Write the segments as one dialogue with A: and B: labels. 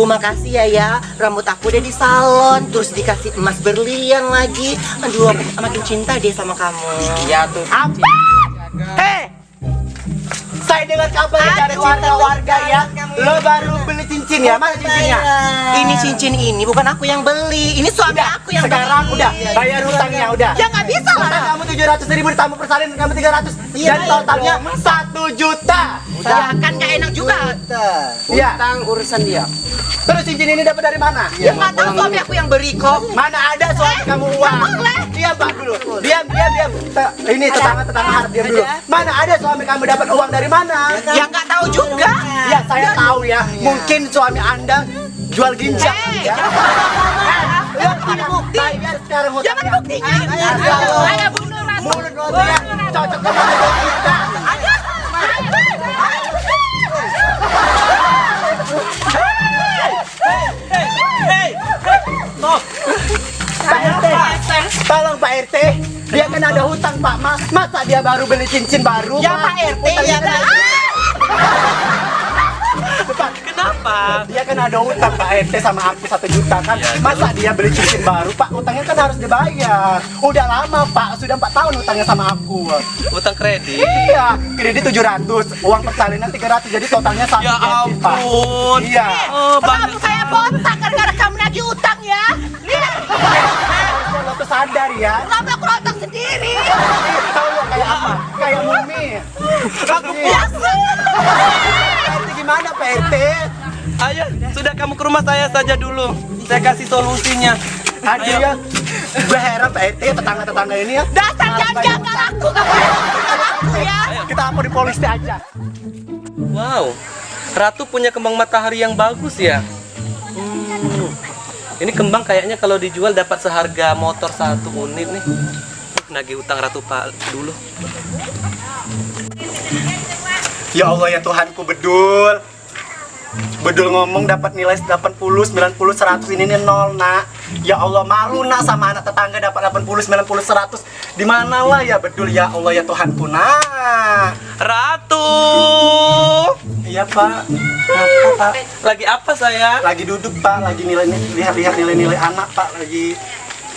A: Aduh, makasih ya. Rambut aku udah di salon, terus dikasih emas berlian lagi. Aduh, aku makin cinta deh sama kamu.
B: Iya tuh.
A: Apa? Hei! Saya dengar kabar dari warga-warga ya. Lo baru beli cincin ya? Mana cincinnya? Ini cincin ini bukan aku yang beli. Ini suami aku yang
B: Sekarang
A: beli.
B: udah bayar hutangnya udah.
A: Ya nggak bisa lah.
B: Utang kamu 700.000 ditambah persalinan kamu 300.
A: Iya,
B: Dan totalnya 1 juta.
A: Ya kan nggak enak juga.
B: Iya.
C: Utang urusan dia.
B: Terus cincin ini dapat dari mana?
A: Ya nggak tahu suami aku yang beri kok.
B: Mana ada suami kamu uang? Diam Pak dulu. Diam. Ini tetangga harap diam dulu. Mana ada suami kamu dapat uang dari mana?
A: Ya nggak tahu juga.
B: Ya saya tahu ya. Mungkin suami Anda jual ginjal ya. Lihat mana bukti? Bayar sekarang hutangnya.
A: Jangan buktinya.
B: Saya bunuh mulut lo ya. Cocok sama kita. Tolong Pak RT, dia kan ada hutang Pak Mas. Masa dia baru beli cincin baru?
A: Ya Pak RT ya kan.
B: Kenapa? Dia kan ada hutang Pak RT sama aku 1 juta kan. Masa dia beli cincin baru Pak? Hutangnya kan harus dibayar. Udah lama Pak, sudah 4 tahun hutangnya sama aku.
D: Utang kredit?
B: Iya, kredit 700, uang persalinan 300, jadi totalnya 1
D: Ya
B: juta Pak.
D: ampun.
B: Iya.
D: Oh,
A: Kamu saya botak gara-gara kamu nagih utang ya. Lihat.
B: Harusnya lo tuh sadar ya.
A: Kenapa aku rontok sendiri?
B: Tahu lo kayak apa? Kayak mumi.
A: Biasa.
B: Nanti gimana Pak RT?
D: Ayo, sudah kamu ke rumah saya saja dulu. Saya kasih solusinya.
B: Aduh ya, gue heran Pak RT, tetangga-tetangga ini ya.
A: Dasar janda nggak laku kamu. Nggak laku ya.
B: Kita lapor di polisi aja.
D: Wow, Ratu punya kembang matahari yang bagus ya. Ini kembang kayaknya kalau dijual dapat seharga motor 1 unit nih. Nagih utang Ratu Pak dulu.
B: Ya Allah ya Tuhanku, Bedul. Bedul ngomong dapat nilai 80, 90, 100, ini nih 0 nak. Ya Allah, malu nak sama anak tetangga dapat 80, 90, 100. Di mana lah ya Bedul, ya Allah ya Tuhanku nak.
D: Ratu!
B: Iya Pak. Apa Pak?
D: Lagi apa saya?
B: Lagi duduk Pak, lagi lihat nilai-nilai anak Pak, lagi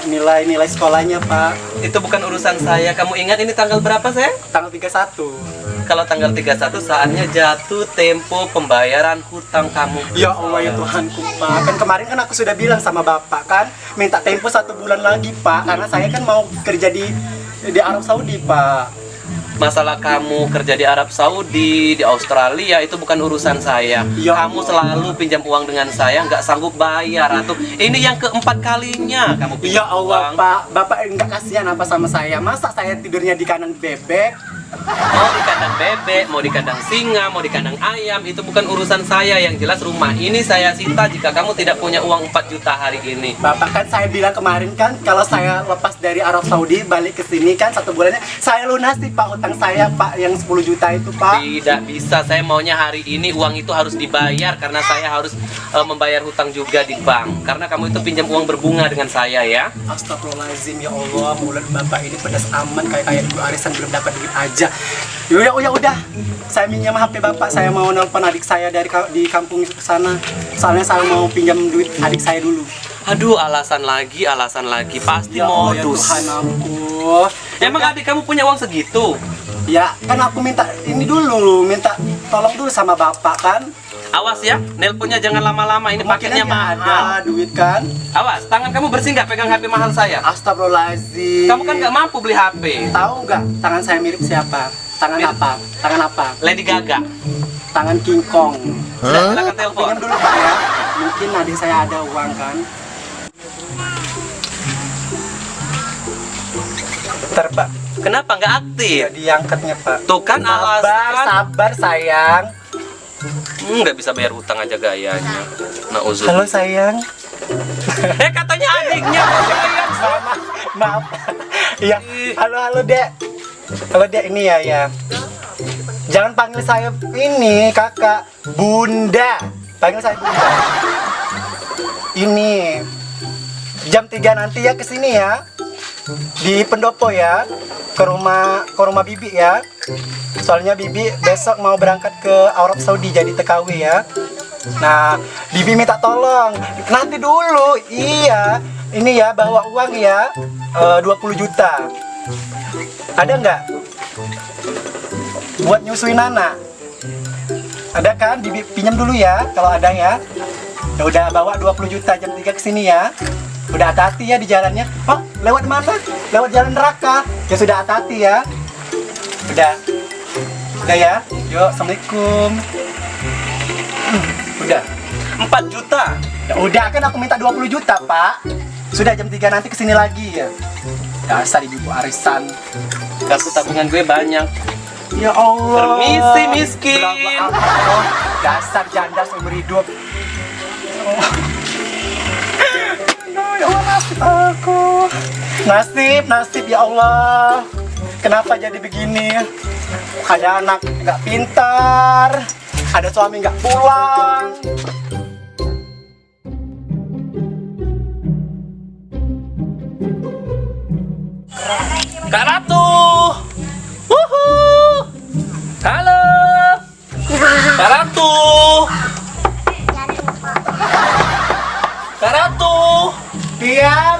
B: nilai-nilai sekolahnya Pak.
D: Itu bukan urusan saya. Kamu ingat ini tanggal berapa saya?
B: Tanggal 31.
D: Kalau tanggal 31 saatnya jatuh tempo pembayaran hutang kamu.
B: Ya Allah ya Tuhanku Pak, kan kemarin kan aku sudah bilang sama Bapak kan, minta tempo 1 bulan lagi Pak, karena saya kan mau kerja di Arab Saudi Pak.
D: Masalah kamu kerja di Arab Saudi, di Australia itu bukan urusan saya.
B: Ya
D: Kamu selalu pinjam uang dengan saya, nggak sanggup bayar. Ratu, ini yang keempat kalinya kamu pinjam
B: Ya Allah
D: uang.
B: Pak, Bapak enggak kasihan apa sama saya? Masa saya tidurnya di kandang bebek?
D: Mau di kandang bebek, mau di kandang singa, mau di kandang ayam, itu bukan urusan saya. Yang jelas rumah ini saya sita jika kamu tidak punya uang 4 juta hari ini.
B: Bapak kan saya bilang kemarin kan, kalau saya lepas dari Arab Saudi balik ke sini kan 1 bulannya saya lunasi Pak utang saya Pak yang 10 juta itu Pak.
D: Tidak bisa, saya maunya hari ini uang itu harus dibayar karena saya harus membayar hutang juga di bank. Karena kamu itu pinjam uang berbunga dengan saya ya.
B: Astagfirullahaladzim ya Allah, mulut Bapak ini pedas aman kayak ibu arisan belum dapat duit aja. Udah, saya minjam HP Bapak, saya mau nelpon adik saya di kampung itu ke sana. Soalnya saya mau pinjam duit adik saya dulu.
D: Aduh, alasan lagi, pasti
B: Ya Allah, ya
D: modus.
B: Tuhan aku.
D: Emang adik kamu punya uang segitu?
B: Ya, kan aku minta ini dulu, minta tolong dulu sama Bapak kan.
D: Awas ya, nelponnya jangan lama-lama, ini paketnya
B: Mungkin aja
D: mahal.
B: ada duit kan.
D: Awas, tangan kamu bersih nggak pegang HP mahal saya?
B: Astagfirullahaladzim.
D: Kamu kan nggak mampu beli HP.
B: Tahu nggak tangan saya mirip siapa? Tangan apa? Tangan apa?
D: Lady Gaga.
B: Tangan King Kong.
D: Silakan telepon.
B: Pinjam dulu Pak ya. Mungkin adik saya ada uang kan. Bentar Pak.
D: Kenapa nggak aktif?
B: Ya diangkatnya Pak.
D: Tuh kan alasan.
B: Sabar sayang.
D: Nggak bisa bayar hutang aja gayanya. Nauzubillah.
B: Halo sayang.
D: Katanya adiknya.
B: Maaf. Iya. Halo Dek. Halo Dek, ini ya. Jangan panggil saya ini kakak, Bunda. Panggil saya Bunda. Ini jam 3 nanti ya kesini ya. Di Pendopo ya. Ke rumah Bibi ya. Soalnya Bibi besok mau berangkat ke Arab Saudi jadi TKW ya. Nah, Bibi minta tolong. Nanti dulu, iya. Ini ya, bawa uang ya, 20 juta. Ada nggak? Buat nyusuin anak. Ada kan? Bibi pinjam dulu ya, kalau ada ya. Ya udah bawa 20 juta jam 3 kesini ya. Udah hati-hati ya di jalannya. Oh, lewat mana? Lewat jalan neraka. Ya sudah hati-hati ya. Udah. Udah ya. Yuk, assalamualaikum. Udah.
D: 4 juta.
B: Ya udah kan aku minta 20 juta, Pak. Sudah jam 3 nanti kesini lagi ya. Dasar ibu arisan.
D: Kartu tabungan gue banyak.
B: Ya Allah.
D: Permisi miskin.
B: Oh, dasar janda seumur hidup. Aduh, ya Allah, nasib aku. Nasib ya Allah. Kenapa jadi begini? Ada anak nggak pintar, ada suami nggak pulang.
D: Kak Ratu. Wuhu. Halo. Kak Ratu. Kak Ratu.
B: Tiang,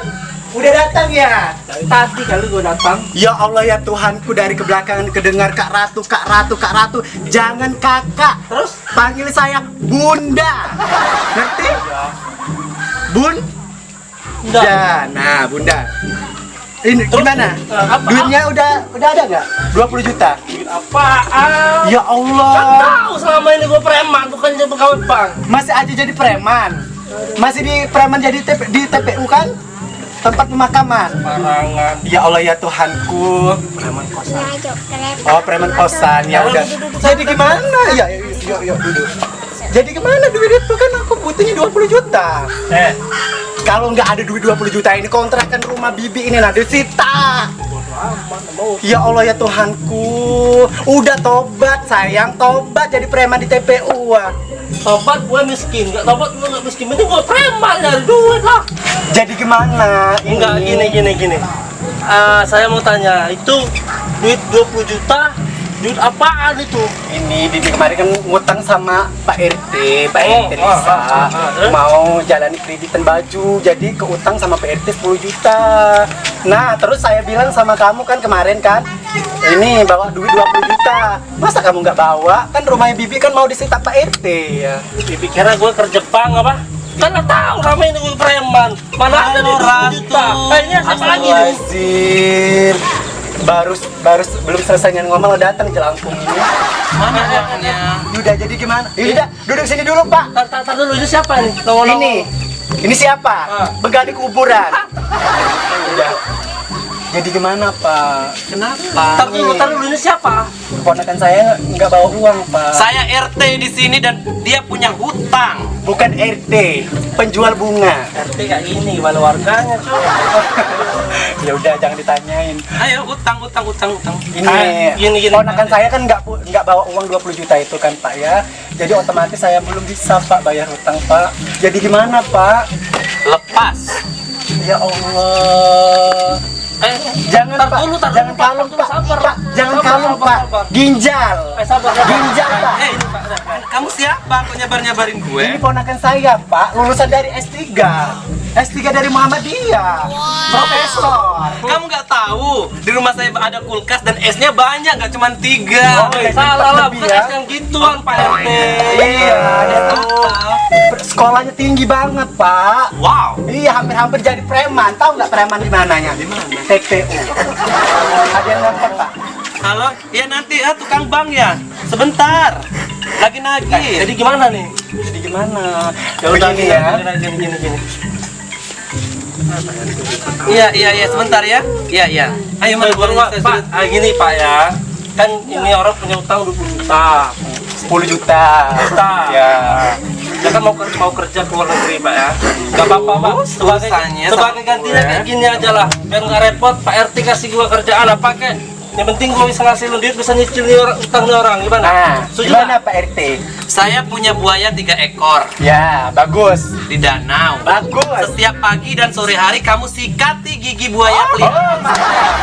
B: udah datang ya?
D: Tadi kali gue datang.
B: Ya Allah ya Tuhanku, dari kebelakangan kedengar Kak Ratu. Jangan kakak.
D: Terus?
B: Panggil saya Bunda. Ngerti? Bun?
D: Enggak.
B: Ya, nah Bunda. Ini gimana?
D: Apa?
B: Duitnya udah ada nggak? 20 juta.
D: Apaan?
B: Ya
D: Kan
B: Allah.
D: tahu selama ini gue preman, bukan jadi pegawai bank.
B: Masih aja jadi preman. Masih di preman jadi di TPU kan? Tempat pemakaman.
D: Parangan.
B: Ya Allah ya Tuhanku.
D: Preman kosan.
B: Oh, preman kosan. Ya udah. Jadi gimana? Ya, yuk duduk. Jadi gimana duit itu kan aku butuhnya 20 juta. Kalau nggak ada duit 20 juta ini kontrakan rumah Bibi ini nah disita. Ya Allah ya Tuhanku. Udah tobat sayang, tobat jadi preman di TPU.
D: Tobat gue miskin, nggak tobat gue nggak miskin. Ini gue preman nyari duit lah.
B: Jadi gimana?
D: Enggak, gini. Saya mau tanya, itu duit 20 juta, duit apaan itu?
B: Ini Bibi kemarin kan ngutang sama Pak RT
D: Oh,
B: Risa.
D: terus?
B: Mau jalani kreditan baju, jadi keutang sama Pak RT 10 juta. Nah, terus saya bilang sama kamu kan kemarin kan, ini bawa duit 20 juta. Masa kamu nggak bawa? Kan rumahnya Bibi kan mau disita Pak RT ya.
D: Bibi kira gue kerja bank apa? Karena tahu ramai ini gue preman. Mana ada duit 20 juta? Ini siapa lagi nih?
B: Astagfirullahaladzim. baru belum selesai ngomong lo datang jelangkung ini.
D: Mana uangnya?
B: Udah jadi gimana? Udah duduk sini dulu Pak.
D: Tar dulu, ini siapa nih?
B: Ini siapa? Begali kuburan. Udah. Jadi gimana Pak?
D: Kenapa? Tar dulu, ini siapa?
B: Keponakan saya nggak bawa uang Pak.
D: Saya RT di sini dan dia punya hutang.
B: Bukan RT, penjual bunga.
D: RT kayak gini, gimana warganya cuy?
B: Ya udah jangan ditanyain.
D: Ayo utang.
B: Ini keponakan saya kan nggak bawa uang 20 juta itu kan Pak ya. Jadi otomatis saya belum bisa Pak bayar hutang Pak. Jadi gimana Pak?
D: Lepas.
B: Ya Allah. Jangan Pak, jangan kalem Pak. Pak, jangan kalem Pak. Ginjal. Ginjal Pak.
D: Ini Pak, kamu siapa? Kok nyabar-nyabarin gue?
B: Ini ponakan saya Pak, lulusan dari S3 dari Muhammadiyah. Profesor.
D: Kamu nggak tahu di rumah saya ada kulkas dan esnya banyak, nggak cuma 3.
B: Oh,
D: Salah lah,
B: lebih
D: bukan
B: ya.
D: es yang gituan Pak RT.
B: Iya, ada tuh. Sekolahnya tinggi banget Pak.
D: Wow.
B: Iya, hampir-hampir jadi preman. Tahu nggak preman di mananya? Di mana? TPU. Ada yang nelfon Pak.
D: Halo, ya nanti tukang bank ya. Sebentar. Lagi nagih. Jadi gimana nih?
B: Jadi gimana?
D: Ya udah
B: Begini ya.
D: Gini. Iya, sebentar ya. Iya. Ayo mari Pak. Gini Pak ya. Kan ini orang punya utang 20 juta.
B: 10 juta. Ya.
D: Dia kan mau kerja ke luar negeri Pak ya. Gak apa-apa Pak. Sebagai gantinya kayak gini aja lah. Biar nggak repot. Pak RT kasih gua kerjaan apa kek. Yang penting gua bisa ngasih lu duit, bisa nyicil utangnya orang. Gimana?
B: Nah,
D: Setuju
B: gimana
D: nggak?
B: Pak RT?
D: Saya punya buaya 3 ekor
B: Ya, bagus.
D: di danau.
B: Bagus.
D: Setiap pagi dan sore hari kamu sikati gigi buaya pelihara.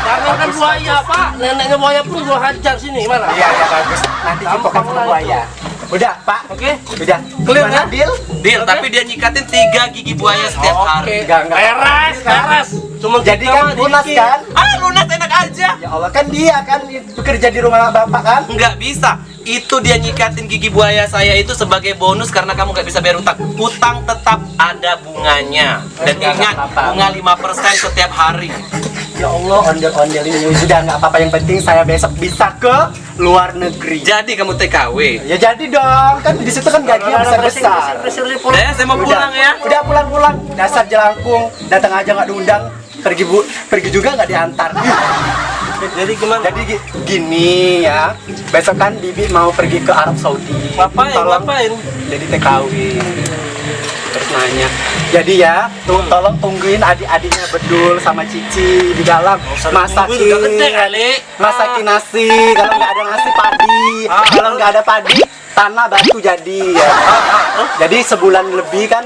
D: Karena kan buaya Pak, neneknya buaya pun gua hajar sini. Gimana?
B: Iya, bagus. Nanti
D: Kamu
B: cipokan sama
D: lah
B: buaya. Udah, Pak.
D: Oke?
B: Udah.
D: Clear,
B: Gimana,
D: ya?
B: deal?
D: Deal, tapi dia nyikatin 3 gigi buaya setiap hari.
B: Enggak.
D: Beres. Cuma
B: Jadi
D: tiga
B: kan
D: mah
B: lunas
D: dikit.
B: kan?
D: Lunas enak aja.
B: Ya Allah, kan dia kan bekerja di rumah Bapak kan?
D: Nggak bisa. Itu dia nyikatin gigi buaya saya itu sebagai bonus karena kamu nggak bisa bayar utang. Utang tetap ada bunganya. Dan
B: Nggak
D: ingat,
B: apa-apa.
D: bunga 5% setiap hari.
B: Ya Allah, ondel-ondel ini sudah nggak apa-apa, yang penting saya besok bisa ke luar negeri.
D: Jadi kamu TKW.
B: Ya jadi dong, kan di situ kan gajinya besar-besar.
D: Saya mau pulang ya.
B: Udah pulang. Dasar jelangkung, datang aja nggak diundang, pergi juga nggak diantar.
D: Jadi gimana?
B: Jadi gini ya, besok kan Bibi mau pergi ke Arab Saudi.
D: Ngapain?
B: Jadi TKW. Terus nanya, jadi ya, tolong tungguin adik-adiknya Bedul sama Cici di dalam masakin nasi. Kalau nggak ada nasi padi, kalau nggak ada padi tanah batu jadi ya. Jadi sebulan lebih kan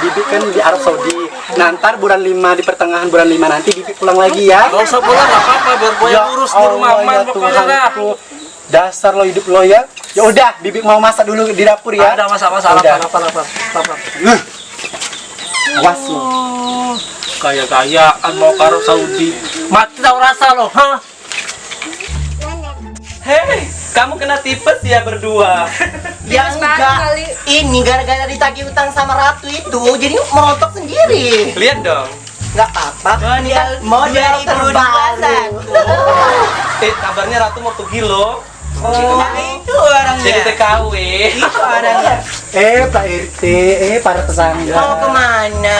B: Bibi kan di Arab Saudi. Nah, ntar bulan 5, di pertengahan bulan 5 nanti Bibi pulang lagi ya.
D: Gak usah pulang, gak apa-apa. Biar boya urus di rumah
B: Allah,
D: aman
B: ya
D: pokoknya dah.
B: Tuhanku. Dasar lo hidup lo ya. Ya udah, Bibi mau masak dulu di dapur ya.
D: Ada masak-masak
B: Udah.
D: lapar.
B: Awas lo.
D: Kaya-kayaan mau ke Arab Saudi. Mati tahu rasa lo, ha? Hei, kamu kena tipes ya berdua.
A: Ya enggak. Ini gara-gara ditagih utang sama Ratu itu, jadi merontok sendiri.
D: Lihat dong.
A: Nggak apa-apa. Model terbaru.
D: Kabarnya Ratu mau pergi lo.
A: Nah, itu orangnya.
D: Jadi TKW.
A: Itu orangnya.
B: Pak RT, para tetangga.
A: Mau kemana?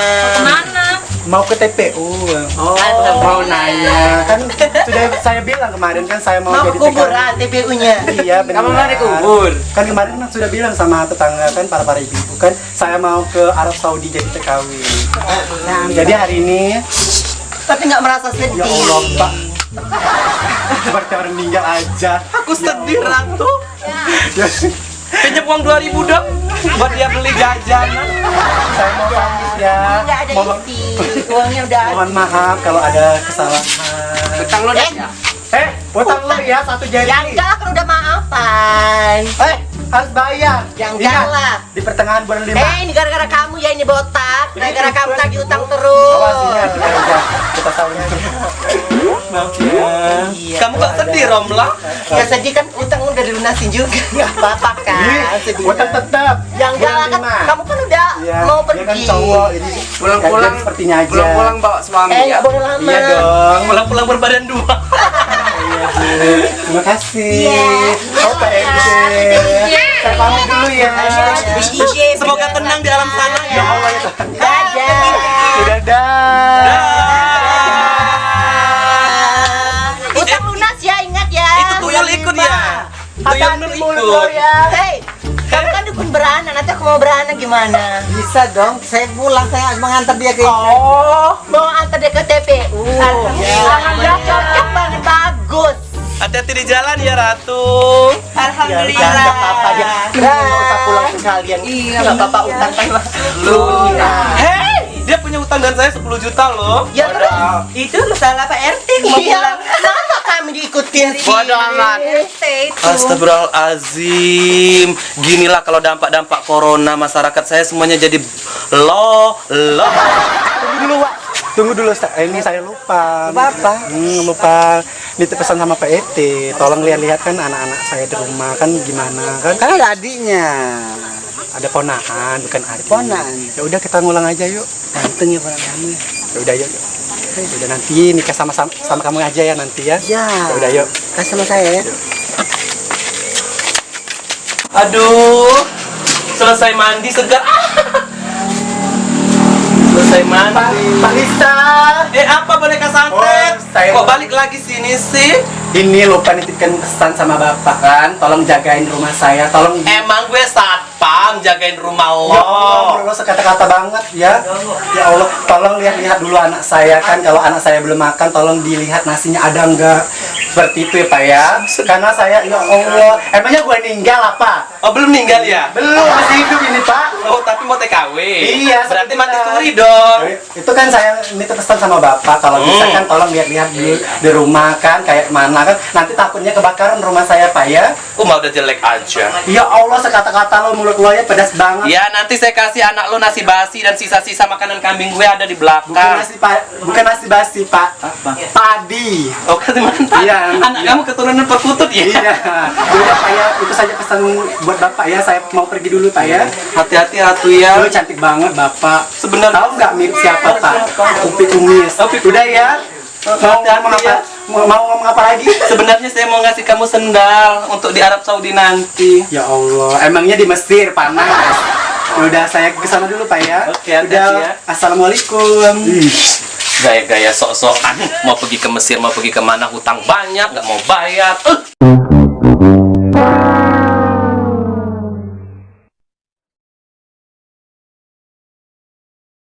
B: Mau ke TPU.
A: Alhamdulillah.
B: Mau nanya. Kan sudah saya bilang kemarin kan saya mau
A: Mau
B: jadi
A: kuburan TPU-nya.
B: Iya benar.
D: Kamu mau dikubur?
B: Kan kemarin kan sudah bilang sama tetangga kan para ibu kan saya mau ke Arab Saudi jadi TKW. Nah, jadi hari ini
A: Tapi nggak merasa sedih.
B: ya Allah Pak. Seperti orang meninggal aja.
D: Aku sedih Ratu.
B: Ya,
D: Pinjam uang 2.000 dong buat dia beli jajanan.
B: saya mau pamit ya.
A: Nggak ada
B: Mohon,
A: isi. Uangnya udah.
B: mohon maaf kalau ada kesalahan.
D: Betang lo
A: Eh,
B: Potong lo ya satu jari.
A: yang enggak lah kan udah maafan.
B: Harus bayar.
A: Yang
B: Ingat,
A: enggak lah.
B: di pertengahan bulan 5.
A: Ini gara-gara kamu ya ini botak. Gara-gara kamu tagih utang terus.
B: Awas ini udah kita saling.
D: Maaf ya.
A: Iya.
D: Kamu kok sedih Romla?
A: Ya sedih kan utang udah dilunasin juga. Nggak apa-apa kan. Sedih.
B: Potong tetap.
A: Yang enggak lah kan kamu kan udah mau
B: Dia kan
A: pergi.
B: cowok, jadi
C: Pulang-pulang
B: sepertinya aja.
C: Pulang-pulang bawa suami ya.
A: Nggak boleh lama.
B: Iya dong.
D: Pulang-pulang berbadan dua.
B: Iya, Bu. Terima kasih.
A: Iya.
B: Oh, Pak RT. Saya pamit dulu ya.
D: Semoga tenang di alam sana ya Allah ya.
A: Dadah.
B: Dadah.
A: Utang lunas ya, ingat ya.
D: Itu tuyul ikut ya. Tuyul Nur ikut.
A: Hei, kamu kan dukun beranak, nanti aku mau beranak gimana?
C: Bisa dong, saya pulang, saya harus mengantar dia ke
A: Oh, mau antar dia ke TPU. Alhamdulillah, cocok banget, bagus.
D: Hati-hati di jalan ya Ratu.
A: Alhamdulillah.
B: Nggak apa-apa dia. Nggak usah pulang sekalian.
A: Iya,
B: Nggak apa-apa utang kan lunas.
D: Hei, dia punya utang dan saya 10 juta loh.
A: Ya terus, itu masalah Pak RT mau pulang. Kenapa kami diikutin sih?
D: Bodoh amat. Astagfirullahalazim. Ginilah kalau dampak-dampak corona masyarakat saya semuanya jadi lo.
B: Tunggu dulu, Wak. Tunggu dulu, ini saya lupa.
C: Apa?
B: Lupa. Pesan sama Pak RT. Tolong lihat-lihat kan anak-anak saya di rumah kan gimana kan.
C: Kan ada adiknya.
B: Ada ponakan, bukan adik.
C: Ponakan.
B: Ya udah kita ngulang aja yuk.
C: Ganteng ya orang kamu.
B: Ya udah yuk. Ya udah nanti nikah sama kamu aja ya nanti ya.
C: Ya.
B: Ya udah yuk.
C: Kasih sama saya ya.
D: Aduh, selesai mandi segar. Selesai mandi.
B: Pak Lisa.
D: Apa boneka santet?
B: Oh, saya-
D: Kok balik lagi sini sih?
B: Ini lupa nitipkan pesan sama Bapak kan. Tolong jagain rumah saya. Tolong.
D: Emang gue satpam jagain rumah
B: Ya Allah,
D: lo.
B: lo sekata-kata banget ya. Ya Allah, tolong lihat-lihat dulu anak saya kan. Kalau anak saya belum makan, tolong dilihat nasinya ada enggak. Seperti itu ya Pak ya. Karena saya ya Allah, emangnya gue ninggal apa?
D: Oh, belum meninggal ya?
B: Belum, masih hidup ini Pak.
D: Oh, tapi mau TKW.
B: Iya,
D: berarti
B: sebentar.
D: mati suri dong.
B: Itu kan saya minta pesan sama Bapak kalau bisa kan tolong lihat-lihat di rumah kan kayak mana kan nanti takutnya kebakaran rumah saya Pak ya.
D: Mah udah jelek aja.
B: Ya Allah sekata-kata lo mulut lo ya pedas banget.
D: Ya, nanti saya kasih anak lo nasi basi dan sisa-sisa makanan kambing gue ada di
B: Bukan
D: belakang.
B: nasi Pak, bukan nasi basi Pak. Padi.
D: Oh, kan mantap.
B: Iya.
D: Anak kamu keturunan perkutut ya?
B: Iya. Udah Pak ya, itu saja pesan buat Bapak ya. Saya mau pergi dulu Pak ya.
D: Hati-hati Ratu ya.
B: Lo cantik banget Bapak.
D: Sebenarnya
B: Tahu nggak mirip siapa Pak? Upi Kumis. Udah ya. Mau ngomong apa? Mau ngomong apa lagi?
D: sebenarnya saya mau ngasih kamu sendal untuk di Arab Saudi nanti.
B: Ya Allah, emangnya di Mesir panas. Udah saya ke sana dulu Pak ya.
D: Oke, hati-hati
B: Udah.
D: ya.
B: Assalamualaikum.
D: Gaya-gaya sok-sokan mau pergi ke Mesir, mau pergi kemana, hutang banyak, nggak mau bayar.